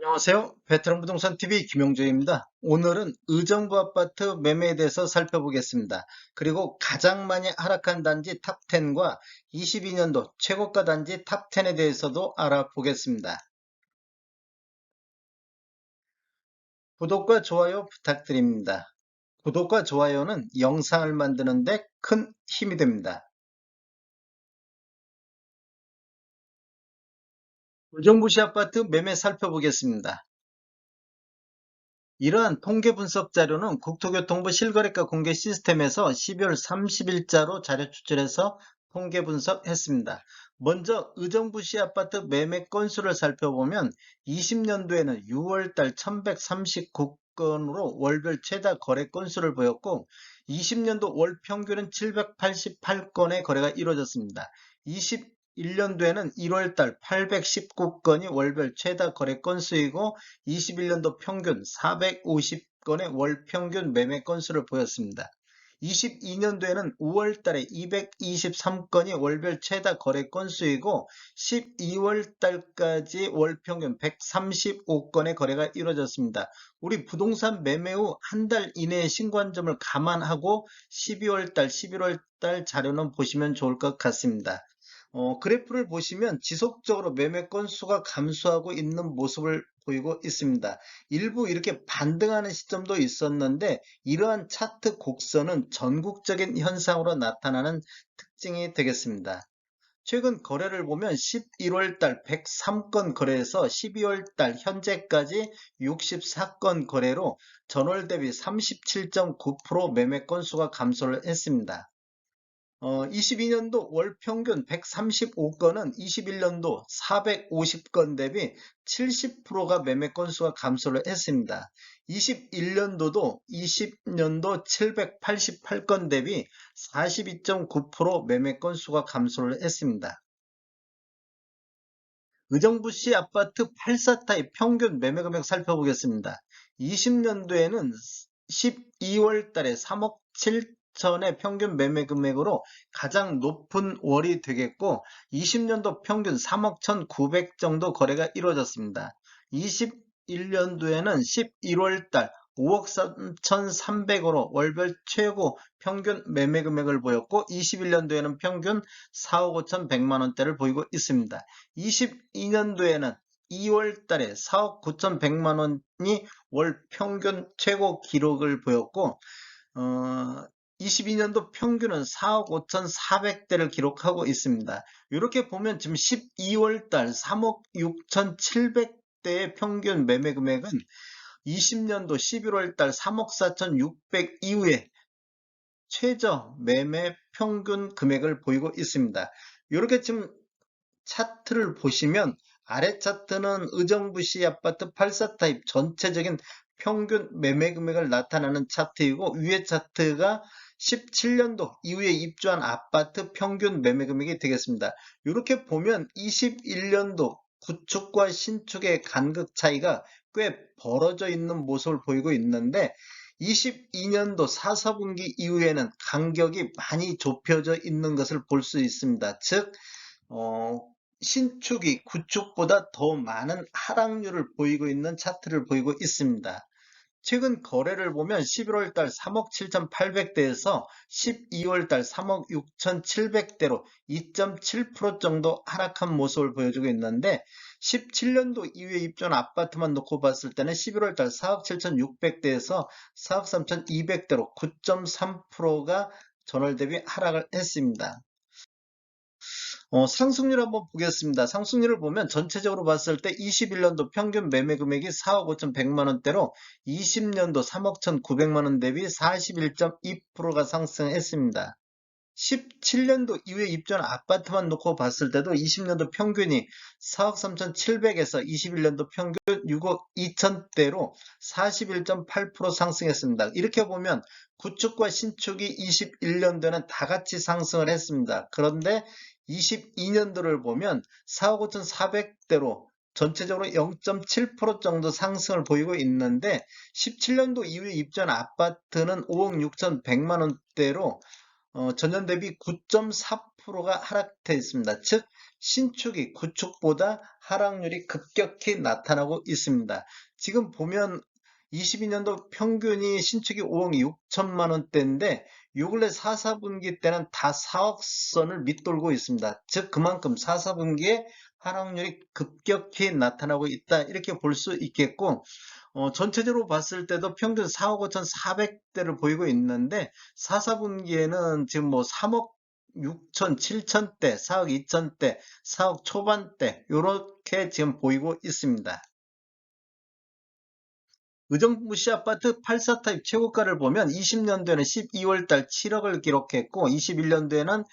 안녕하세요. 베테랑 부동산 TV 김용조입니다. 오늘은 의정부 아파트 매매에 대해서 살펴보겠습니다. 그리고 가장 많이 하락한 단지 탑10과 22년도 최고가 단지 탑10에 대해서도 알아보겠습니다. 구독과 좋아요 부탁드립니다. 구독과 좋아요는 영상을 만드는데 큰 힘이 됩니다. 의정부시 아파트 매매 살펴보겠습니다. 이러한 통계 분석 자료는 국토교통부 실거래가 공개 시스템에서 12월 30일자로 자료 추출해서 통계 분석했습니다. 먼저 의정부시 아파트 매매 건수를 살펴보면 20년도에는 6월달 1139건으로 월별 최다 거래 건수를 보였고 20년도 월 평균은 788건의 거래가 이루어졌습니다. 21년도에는 1월달 819건이 월별 최다 거래 건수이고 21년도 평균 450건의 월 평균 매매 건수를 보였습니다. 22년도에는 5월 달에 223건이 월별 최다 거래 건수이고 12월 달까지 월 평균 135건의 거래가 이루어졌습니다. 우리 부동산 매매 후 한 달 이내의 신고한점을 감안하고 12월 달, 11월 달 자료는 보시면 좋을 것 같습니다. 그래프를 보시면 지속적으로 매매 건수가 감소하고 있는 모습을 보이고 있습니다. 일부 이렇게 반등하는 시점도 있었는데 이러한 차트 곡선은 전국적인 현상으로 나타나는 특징이 되겠습니다. 최근 거래를 보면 11월 달 103건 거래에서 12월 달 현재까지 64건 거래로 전월 대비 37.9% 매매 건수가 감소를 했습니다. 22년도 월 평균 135건은 21년도 450건 대비 70%가 매매 건수가 감소를 했습니다. 21년도도 20년도 788건 대비 42.9% 매매 건수가 감소를 했습니다. 의정부시 아파트 84타입 평균 매매 금액 살펴보겠습니다. 20년도에는 12월 달에 3억 7천의 평균 매매 금액으로 가장 높은 월이 되겠고 20년도 평균 3억 1,900 정도 거래가 이루어졌습니다. 21년도에는 11월 달 5억 3,300으로 월별 최고 평균 매매 금액을 보였고 21년도에는 평균 4억 5,100만 원대를 보이고 있습니다. 22년도에는 2월 달에 4억 9,100만 원이 월 평균 최고 기록을 보였고 22년도 평균은 4억 5,400대를 기록하고 있습니다. 이렇게 보면 지금 12월 달 3억 6,700대의 평균 매매 금액은 20년도 11월 달 3억 4,600 이후에 최저 매매 평균 금액을 보이고 있습니다. 이렇게 지금 차트를 보시면 아래 차트는 의정부시 아파트 84타입 전체적인 평균 매매 금액을 나타내는 차트이고 위에 차트가 17년도 이후에 입주한 아파트 평균 매매 금액이 되겠습니다. 이렇게 보면 21년도 구축과 신축의 간극 차이가 꽤 벌어져 있는 모습을 보이고 있는데 22년도 4, 4분기 이후에는 간격이 많이 좁혀져 있는 것을 볼 수 있습니다. 즉 어, 신축이 구축보다 더 많은 하락률을 보이고 있는 차트를 보이고 있습니다. 최근 거래를 보면 11월 달 3억 7,800대에서 12월 달 3억 6,700대로 2.7% 정도 하락한 모습을 보여주고 있는데 17년도 이후에 입주한 아파트만 놓고 봤을 때는 11월 달 4억 7,600대에서 4억 3,200대로 9.3%가 전월 대비 하락을 했습니다. 상승률 한번 보겠습니다. 상승률을 보면 전체적으로 봤을 때 21년도 평균 매매 금액이 4억 5,100만 원대로 20년도 3억 1,900만 원 대비 41.2%가 상승했습니다. 17년도 이후에 입주한 아파트만 놓고 봤을 때도 20년도 평균이 4억 3,700에서 21년도 평균 6억 2천대로 41.8% 상승했습니다. 이렇게 보면 구축과 신축이 21년도에는 다 같이 상승을 했습니다. 그런데 22년도를 보면 4억 5,400대로 전체적으로 0.7% 정도 상승을 보이고 있는데 17년도 이후에 입주한 아파트는 5억 6,100만 원대로 전년 대비 10%가 하락돼 있습니다. 즉 신축이 구축보다 하락률이 급격히 나타나고 있습니다. 지금 보면 22년도 평균이 신축이 5억 6천만 원대인데 요 근래 4, 4분기 때는 다 4억 선을 밑돌고 있습니다. 즉 그만큼 4, 4분기에 하락률이 급격히 나타나고 있다 이렇게 볼 수 있겠고 전체적으로 봤을 때도 평균 4억 5,400대를 보이고 있는데 4, 4분기에는 지금 뭐 3억 6천, 7천대, 4억 2천대, 4억 초반대 이렇게 지금 보이고 있습니다. 의정부시 아파트 84타입 최고가를 보면 20년도에는 12월달 7억을 기록했고 21년도에는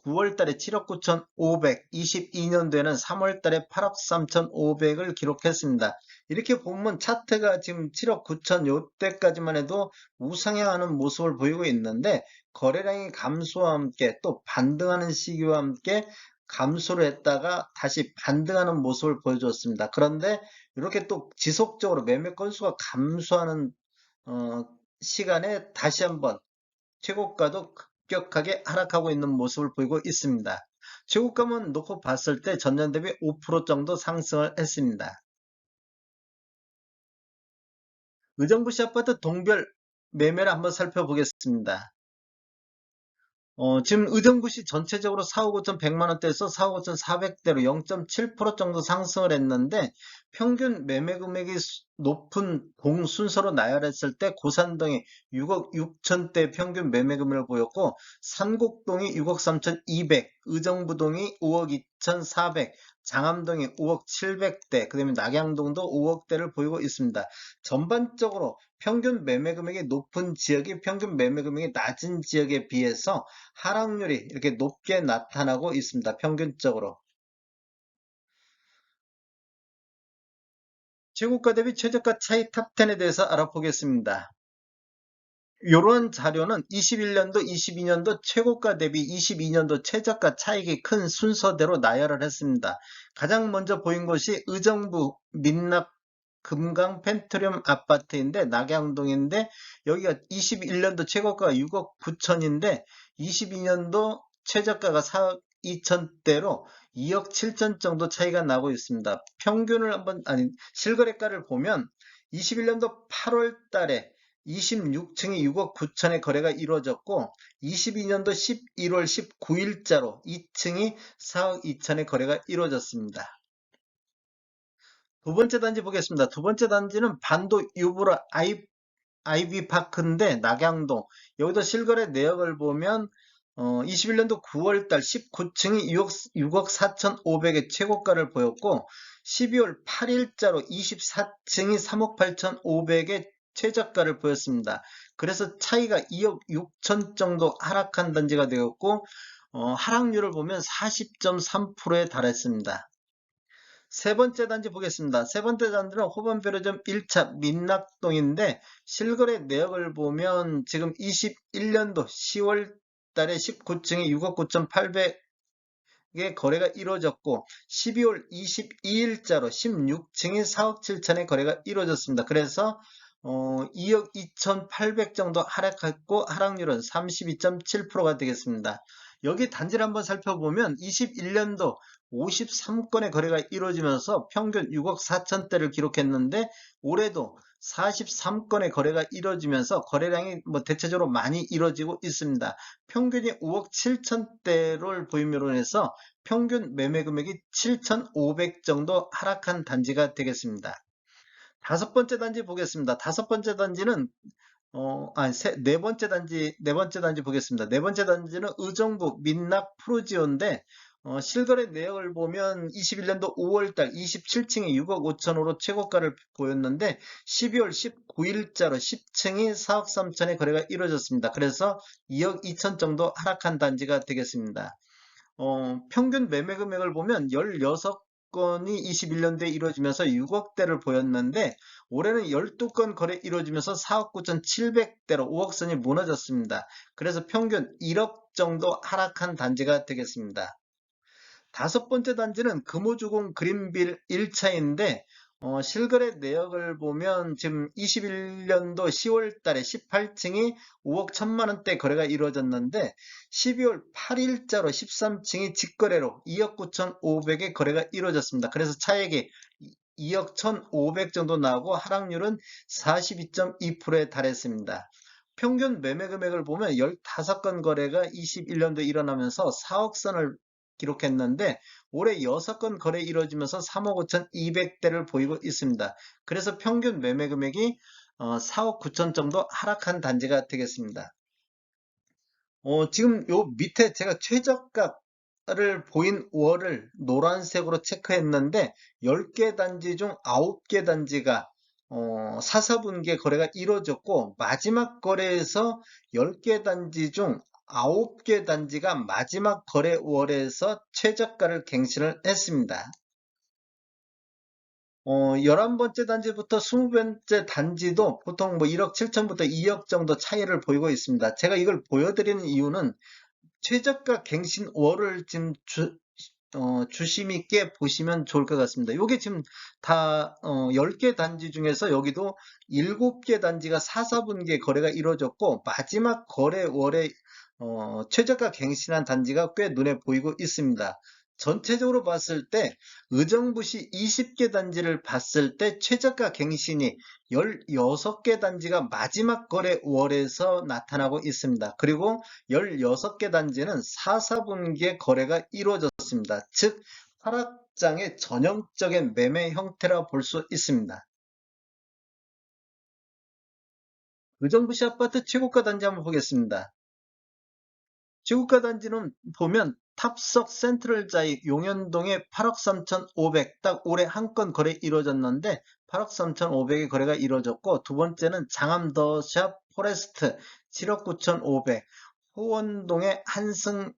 9월달에 7억 9,500, 22년도에는 3월달에 8억 3,500을 기록했습니다. 이렇게 보면 차트가 지금 7억 9천 요때까지만 해도 우상향하는 모습을 보이고 있는데 거래량이 감소와 함께 또 반등하는 시기와 함께 감소를 했다가 다시 반등하는 모습을 보여줬습니다. 그런데 이렇게 또 지속적으로 매매 건수가 감소하는 어, 시간에 다시 한번 최고가도 급격하게 하락하고 있는 모습을 보이고 있습니다. 최고가만 놓고 봤을 때 전년 대비 5% 정도 상승을 했습니다. 의정부시 아파트 동별 매매를 한번 살펴보겠습니다. 지금 의정부시 전체적으로 4억 5천 100만 원대에서 4억 5천 4백대로 0.7% 정도 상승을 했는데 평균 매매 금액이 높은 동순서로 나열했을 때 고산동이 6억 6천대 평균 매매 금액을 보였고 산곡동이 6억 3천 2백, 의정부동이 5억 2천 4백, 장암동이 5억 700대, 그 다음에 낙양동도 5억대를 보이고 있습니다. 전반적으로 평균 매매 금액이 높은 지역이 평균 매매 금액이 낮은 지역에 비해서 하락률이 이렇게 높게 나타나고 있습니다. 평균적으로. 최고가 대비 최저가 차이 탑10에 대해서 알아보겠습니다. 이런 자료는 21년도, 22년도 최고가 대비 22년도 최저가 차익이 큰 순서대로 나열을 했습니다. 가장 먼저 보인 것이 의정부 민납 금강 펜트륨 아파트인데 낙양동인데 여기가 21년도 최고가가 6억 9천인데 22년도 최저가가 4억 2천대로 2억 7천 정도 차이가 나고 있습니다. 평균을 한번 아니 실거래가를 보면 21년도 8월 달에 26층이 6억 9천에 거래가 이루어졌고 22년도 11월 19일자로 2층이 4억 2천에 거래가 이루어졌습니다. 두 번째 단지 보겠습니다. 두 번째 단지는 반도 유브라 아이비파크인데 낙양동 여기도 실거래 내역을 보면 21년도 9월달 19층이 6억 4,500의 최고가를 보였고 12월 8일자로 24층이 3억 8,500의 최저가를 보였습니다. 그래서 차이가 2억 6천 정도 하락한 단지가 되었고 하락률을 보면 40.3%에 달했습니다. 세 번째 단지 보겠습니다. 세 번째 단지는 호반변호점 1차 민락동인데 실거래 내역을 보면 지금 21년도 10월 달에 19층이 6억 9,800의 거래가 이루어졌고 12월 22일자로 16층이 4억 7천의 거래가 이루어졌습니다. 그래서 2억 2,800 정도 하락했고 하락률은 32.7%가 되겠습니다. 여기 단지를 한번 살펴보면 21년도 53건의 거래가 이루어지면서 평균 6억 4천대를 기록했는데 올해도 43건의 거래가 이루어지면서 거래량이 뭐 대체적으로 많이 이루어지고 있습니다. 평균이 5억 7천대를 보임으로 해서 평균 매매 금액이 7,500 정도 하락한 단지가 되겠습니다. 다섯 번째 단지 보겠습니다. 다섯 번째 단지는 네 번째 단지 보겠습니다. 네 번째 단지는 의정부 민납 프로지오인데 실거래 내역을 보면 21년도 5월달 27층이 6억 5천으로 최고가를 보였는데 12월 19일자로 10층이 4억 3천의 거래가 이루어졌습니다. 그래서 2억 2천 정도 하락한 단지가 되겠습니다. 평균 매매 금액을 보면 16건이 21년도에 이루어지면서 6억대를 보였는데 올해는 12건 거래 이루어지면서 4억 9,700대로 5억선이 무너졌습니다. 그래서 평균 1억 정도 하락한 단지가 되겠습니다. 다섯 번째 단지는 금호주공 그린빌 1차인데 실거래 내역을 보면 지금 21년도 10월 달에 18층이 5억 1천만 원대 거래가 이루어졌는데 12월 8일자로 13층이 직거래로 2억 9천5백의 거래가 이루어졌습니다. 그래서 차액이 2억 1,500 정도 나오고 하락률은 42.2%에 달했습니다. 평균 매매 금액을 보면 15건 거래가 21년도에 일어나면서 4억 선을 기록했는데 올해 6건 거래 이루어지면서 3억 5천2백대를 보이고 있습니다. 그래서 평균 매매 금액이 4억 9천 정도 하락한 단지가 되겠습니다. 지금 요 밑에 제가 최저가를 보인 월을 노란색으로 체크했는데 10개 단지 중 9개 단지가 4사분기에 거래가 이루어졌고 마지막 거래에서 10개 단지 중 9개 단지가 마지막 거래 월에서 최저가를 갱신을 했습니다. 11번째 단지부터 20번째 단지도 보통 뭐 1억 7천부터 2억 정도 차이를 보이고 있습니다. 제가 이걸 보여드리는 이유는 최저가 갱신월을 지금 주심 있게 보시면 좋을 것 같습니다. 이게 지금 다 10개 단지 중에서 여기도 7개 단지가 4사분기에 거래가 이루어졌고 마지막 거래월에 최저가 갱신한 단지가 꽤 눈에 보이고 있습니다. 전체적으로 봤을 때 의정부시 20개 단지를 봤을 때 최저가 갱신이 16개 단지가 마지막 거래월에서 나타나고 있습니다. 그리고 16개 단지는 4사분기에 거래가 이루어졌습니다. 즉 하락장의 전형적인 매매 형태라 볼 수 있습니다. 의정부시 아파트 최고가 단지 한번 보겠습니다. 최고가 단지는 보면 탑석 센트럴자이 용현동에 8억 3,500, 딱 올해 한 건 거래 이루어졌는데 8억 3,500의 거래가 이루어졌고, 두 번째는 장암 더샵 포레스트 7억 9,500, 호원동의 한승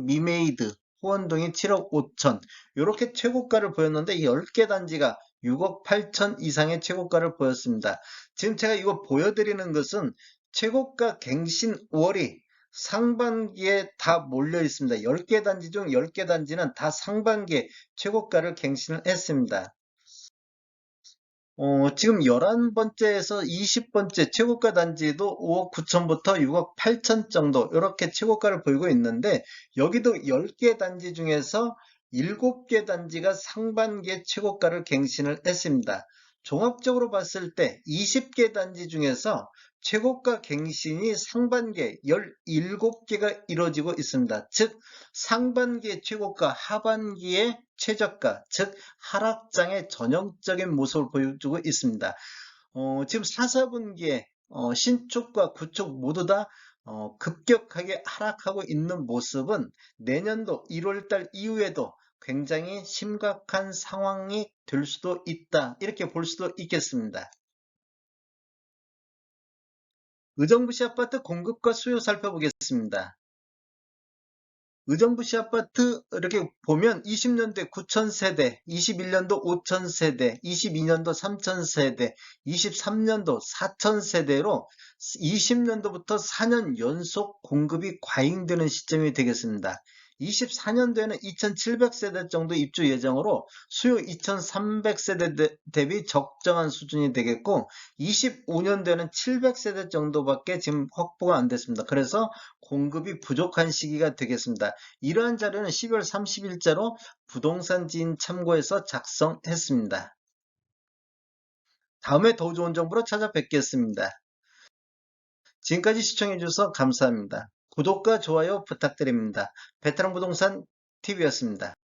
미메이드 호원동이 7억 5천, 이렇게 최고가를 보였는데 이 10개 단지가 6억 8천 이상의 최고가를 보였습니다. 지금 제가 이거 보여드리는 것은 최고가 갱신월이 상반기에 다 몰려 있습니다. 10개 단지 중 10개 단지는 다 상반기에 최고가를 갱신을 했습니다. 지금 11번째에서 20번째 최고가 단지도 5억 9천부터 6억 8천 정도 이렇게 최고가를 보이고 있는데 여기도 10개 단지 중에서 7개 단지가 상반기에 최고가를 갱신을 했습니다. 종합적으로 봤을 때 20개 단지 중에서 최고가 갱신이 상반기에 17개가 이루어지고 있습니다. 즉 상반기의 최고가, 하반기의 최저가, 즉 하락장의 전형적인 모습을 보여주고 있습니다. 지금 4사분기에 신축과 구축 모두 다 급격하게 하락하고 있는 모습은 내년도 1월달 이후에도 굉장히 심각한 상황이 될 수도 있다, 이렇게 볼 수도 있겠습니다. 의정부시 아파트 공급과 수요 살펴보겠습니다. 의정부시 아파트 이렇게 보면 20년도에 9,000세대, 21년도 5,000세대, 22년도 3,000세대, 23년도 4,000세대로 20년도부터 4년 연속 공급이 과잉되는 시점이 되겠습니다. 24년도에는 2,700세대 정도 입주 예정으로 수요 2,300세대 대비 적정한 수준이 되겠고, 25년도에는 700세대 정도밖에 지금 확보가 안 됐습니다. 그래서 공급이 부족한 시기가 되겠습니다. 이러한 자료는 12월 30일자로 부동산지인 참고해서 작성했습니다. 다음에 더 좋은 정보로 찾아뵙겠습니다. 지금까지 시청해주셔서 감사합니다. 구독과 좋아요 부탁드립니다. 베테랑 부동산 TV였습니다.